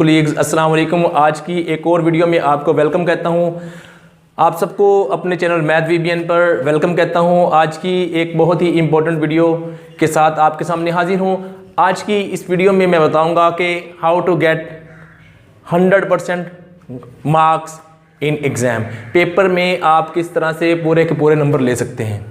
Colleagues, अस्सलाम वालेकुम। आज की एक और वीडियो में आपको वेलकम कहता हूँ। आप सबको अपने चैनल मैथ वीबीएन पर वेलकम कहता हूँ। आज की एक बहुत ही इम्पोर्टेंट वीडियो के साथ आपके सामने हाजिर हूँ। आज की इस वीडियो में मैं बताऊँगा कि how to get 100% marks in exam. Paper में आप किस तरह से पूरे के पूरे नंबर ले सकते हैं।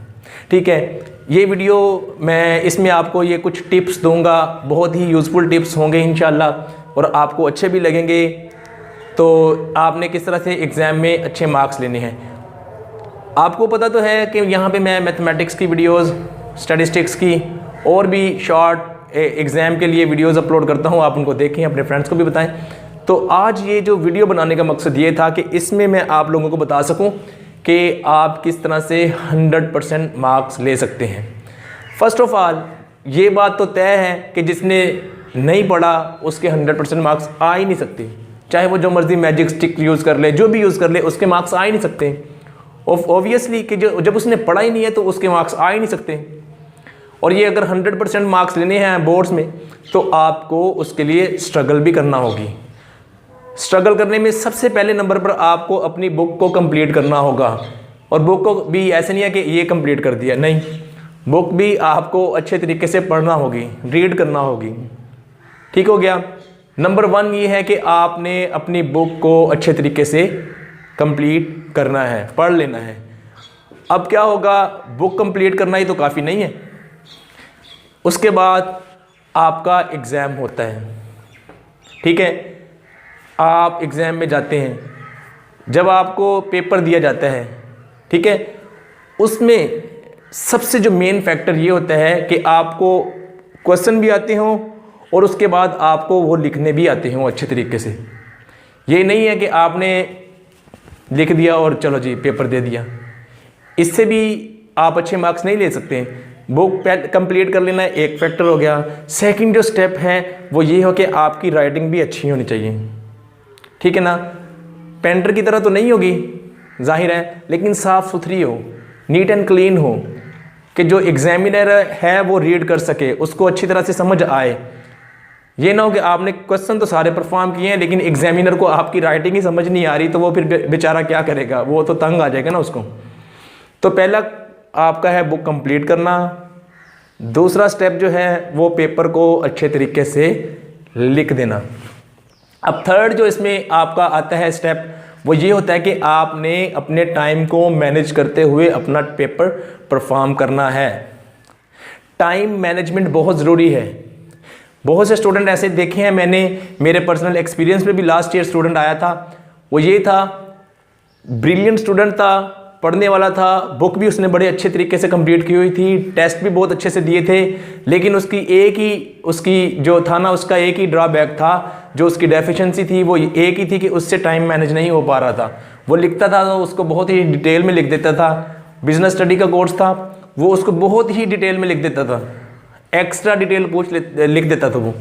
ठीक है, ये वीडियो मैं इसमें आपको ये कुछ टिप्स दूंगा, बहुत ही यूज़फुल टिप्स होंगे इंशाल्लाह और आपको अच्छे भी लगेंगे। तो आपने किस तरह से एग्ज़ाम में अच्छे मार्क्स लेने हैं। आपको पता तो है कि यहाँ पे मैं मैथमेटिक्स की वीडियोस, स्टैटिस्टिक्स की और भी शॉर्ट एग्ज़ाम के लिए वीडियोस अपलोड करता हूँ। आप उनको देखें, अपने फ्रेंड्स को भी बताएं। तो आज ये जो वीडियो बनाने का मकसद ये था कि इसमें मैं आप लोगों को बता सकूँ कि आप किस तरह से 100% मार्क्स ले सकते हैं। फ़र्स्ट ऑफ़ ऑल ये बात तो तय है कि जिसने नहीं पढ़ा उसके 100% मार्क्स आ ही नहीं सकते। चाहे वो जो मर्जी मैजिक स्टिक यूज़ कर ले, जो भी यूज़ कर ले, उसके मार्क्स आ ही नहीं सकते। ऑब्वियसली कि जब उसने पढ़ा ही नहीं है तो उसके मार्क्स आ ही नहीं सकते। और ये अगर 100% मार्क्स लेने हैं बोर्ड्स में तो आपको उसके लिए स्ट्रगल भी करना होगी। स्ट्रगल करने में सबसे पहले नंबर पर आपको अपनी बुक को कंप्लीट करना होगा। और बुक को भी ऐसे नहीं है कि ये कंप्लीट कर दिया, नहीं, बुक भी आपको अच्छे तरीके से पढ़ना होगी, रीड करना होगी। ठीक हो गया। नंबर 1 ये है कि आपने अपनी बुक को अच्छे तरीके से कंप्लीट करना है, पढ़ लेना है। अब क्या होगा, बुक कंप्लीट करना ही तो काफ़ी नहीं है। उसके बाद आपका एग्ज़ाम होता है। ठीक है, आप एग्ज़ाम में जाते हैं, जब आपको पेपर दिया जाता है, ठीक है, उसमें सबसे जो मेन फैक्टर ये होता है कि आपको क्वेश्चन भी आते हों और उसके बाद आपको वो लिखने भी आते हों अच्छे तरीके से। ये नहीं है कि आपने लिख दिया और चलो जी पेपर दे दिया, इससे भी आप अच्छे मार्क्स नहीं ले सकते। बुक कंप्लीट कर लेना एक फैक्टर हो गया। सेकंड जो स्टेप है वो ये हो कि आपकी राइटिंग भी अच्छी होनी चाहिए। ठीक है ना, पेंटर की तरह तो नहीं होगी जाहिर है, लेकिन साफ़ सुथरी हो, नीट एंड क्लीन हो, कि जो एग्जामिनर है वो रीड कर सके, उसको अच्छी तरह से समझ आए। ये ना हो कि आपने क्वेश्चन तो सारे परफॉर्म किए हैं लेकिन एग्जामिनर को आपकी राइटिंग ही समझ नहीं आ रही, तो वो फिर बेचारा क्या करेगा, वो तो तंग आ जाएगा ना उसको। तो पहला आपका है बुक कंप्लीट करना। दूसरा स्टेप जो है वो पेपर को अच्छे तरीके से लिख देना। अब थर्ड जो इसमें आपका आता है स्टेप, वो ये होता है कि आपने अपने टाइम को मैनेज करते हुए अपना पेपर परफॉर्म करना है। टाइम मैनेजमेंट बहुत ज़रूरी है। बहुत से स्टूडेंट ऐसे देखे हैं मैंने, मेरे पर्सनल एक्सपीरियंस में भी लास्ट ईयर स्टूडेंट आया था। वो ये था, ब्रिलियंट स्टूडेंट था, पढ़ने वाला था, बुक भी उसने बड़े अच्छे तरीके से कंप्लीट की हुई थी, टेस्ट भी बहुत अच्छे से दिए थे, लेकिन उसकी जो था ना, उसका एक ही ड्रॉबैक था, जो उसकी डेफिशिएंसी थी वो एक ही थी कि उससे टाइम मैनेज नहीं हो पा रहा था। वो लिखता था तो उसको बहुत ही डिटेल में लिख देता था। बिजनेस स्टडी का कोर्स था, वो उसको बहुत ही डिटेल में लिख देता था, एक्स्ट्रा डिटेल लिख देता था। वो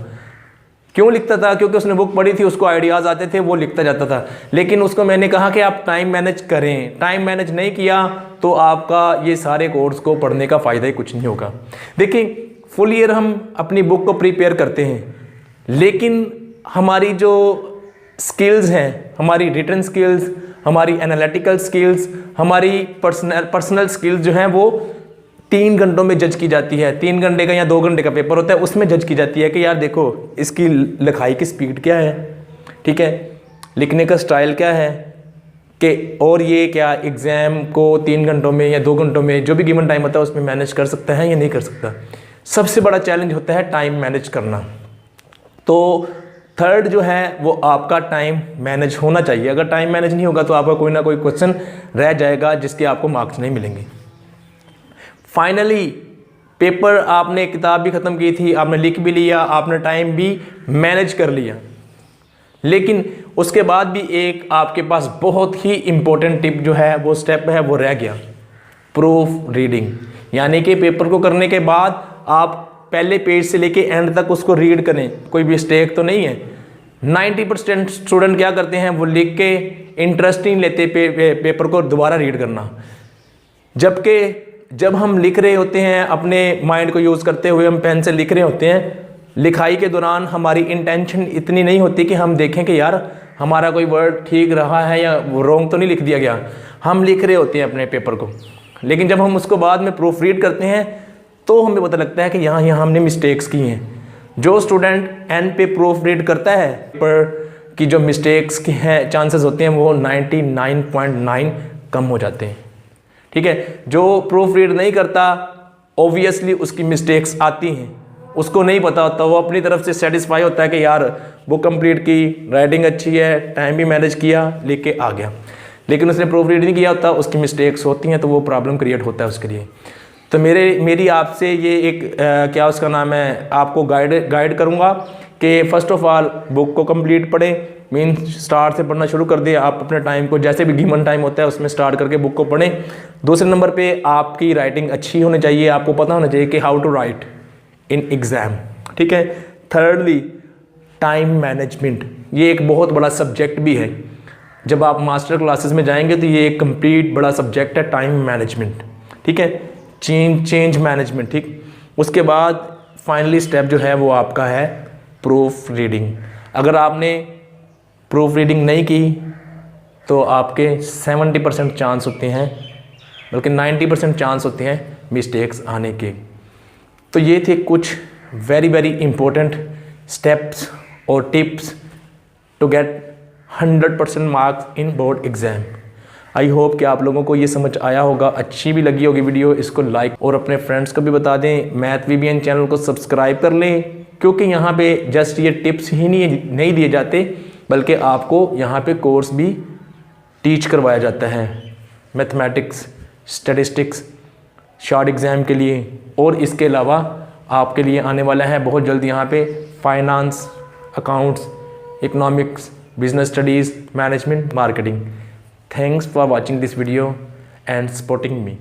क्यों लिखता था? क्योंकि उसने बुक पढ़ी थी, उसको आइडियाज़ आते थे, वो लिखता जाता था। लेकिन उसको मैंने कहा कि आप टाइम मैनेज करें। टाइम मैनेज नहीं किया तो आपका ये सारे कोर्स को पढ़ने का फ़ायदा ही कुछ नहीं होगा। देखिए, फुल ईयर हम अपनी बुक को प्रिपेयर करते हैं, लेकिन हमारी जो स्किल्स हैं, हमारी रिटन स्किल्स, हमारी एनालिटिकल स्किल्स, हमारी पर्सनल स्किल्स जो हैं वो 3 घंटों में जज की जाती है। 3 घंटे का या 2 घंटे का पेपर होता है, उसमें जज की जाती है कि यार देखो इसकी लिखाई की स्पीड क्या है, ठीक है, लिखने का स्टाइल क्या है, कि और ये क्या एग्ज़ाम को 3 घंटों में या 2 घंटों में जो भी गिवन टाइम होता है उसमें मैनेज कर सकता है या नहीं कर सकता। सबसे बड़ा चैलेंज होता है टाइम मैनेज करना। तो थर्ड जो है वो आपका टाइम मैनेज होना चाहिए। अगर टाइम मैनेज नहीं होगा तो आपका कोई ना कोई क्वेश्चन रह जाएगा जिसके आपको मार्क्स नहीं मिलेंगे। फाइनली पेपर आपने किताब भी ख़त्म की थी, आपने लिख भी लिया, आपने टाइम भी मैनेज कर लिया, लेकिन उसके बाद भी एक आपके पास बहुत ही इम्पोर्टेंट टिप जो है वो स्टेप है वो रह गया, प्रूफ रीडिंग। यानी कि पेपर को करने के बाद आप पहले पेज से लेके एंड तक उसको रीड करें, कोई मिस्टेक तो नहीं है। 90% स्टूडेंट क्या करते हैं, वो लिख के इंटरेस्ट नहीं लेते पेपर को दोबारा रीड करना। जबकि जब हम लिख रहे होते हैं, अपने माइंड को यूज़ करते हुए हम पेन से लिख रहे होते हैं, लिखाई के दौरान हमारी इंटेंशन इतनी नहीं होती कि हम देखें कि यार हमारा कोई वर्ड ठीक रहा है या रॉन्ग तो नहीं लिख दिया गया, हम लिख रहे होते हैं अपने पेपर को। लेकिन जब हम उसको बाद में प्रूफ रीड करते हैं तो हमें पता लगता है कि यहाँ हमने मिस्टेक्स की हैं। जो स्टूडेंट एंड पे प्रूफ रीड करता है पर की जो मिस्टेक्स की हैं चांसेस होते हैं वो 99.9 कम हो जाते हैं। ठीक है, जो प्रूफ रीड नहीं करता ऑब्वियसली उसकी मिस्टेक्स आती हैं, उसको नहीं पता होता, वो अपनी तरफ से सेटिस्फाई होता है कि यार बुक कंप्लीट की, राइटिंग अच्छी है, टाइम भी मैनेज किया, लेके आ गया, लेकिन उसने प्रूफ रीड नहीं किया होता, उसकी मिस्टेक्स होती हैं तो वो प्रॉब्लम क्रिएट होता है उसके लिए। तो मेरी आपसे ये एक क्या उसका नाम है, आपको गाइड करूँगा कि फ़र्स्ट ऑफ ऑल बुक को कंप्लीट पढ़ें, मीन्स स्टार्ट से पढ़ना शुरू कर दें। आप अपने टाइम को जैसे भी गिवन टाइम होता है उसमें स्टार्ट करके बुक को पढ़ें। दूसरे नंबर पे आपकी राइटिंग अच्छी होनी चाहिए, आपको पता होना चाहिए कि how to write in exam. ठीक है। थर्डली टाइम मैनेजमेंट, ये एक बहुत बड़ा सब्जेक्ट भी है। जब आप मास्टर क्लासेस में जाएंगे तो ये एक कंप्लीट बड़ा सब्जेक्ट है, टाइम मैनेजमेंट। ठीक है, चेंज मैनेजमेंट। ठीक, उसके बाद फाइनली स्टेप जो है वो आपका है प्रूफ रीडिंग। अगर आपने प्रूफ रीडिंग नहीं की तो आपके 70% चांस होते हैं, बल्कि 90% चांस होते हैं मिस्टेक्स आने के। तो ये थे कुछ वेरी इंपॉर्टेंट स्टेप्स और tips to get 100% marks in board exam. I hope कि आप लोगों को ये समझ आया होगा, अच्छी भी लगी होगी वीडियो। इसको लाइक और अपने फ्रेंड्स को भी बता दें। मैथ VBN चैनल को सब्सक्राइब कर लें, क्योंकि यहाँ पे जस्ट ये टिप्स ही नहीं दिए जाते, बल्कि आपको यहाँ पे कोर्स भी टीच करवाया जाता है, मैथमेटिक्स, स्टैटिस्टिक्स, शॉर्ट एग्ज़ाम के लिए। और इसके अलावा आपके लिए आने वाला है बहुत जल्द यहाँ पे finance, accounts, economics, business studies, management, marketing. Thanks for watching this video and supporting me.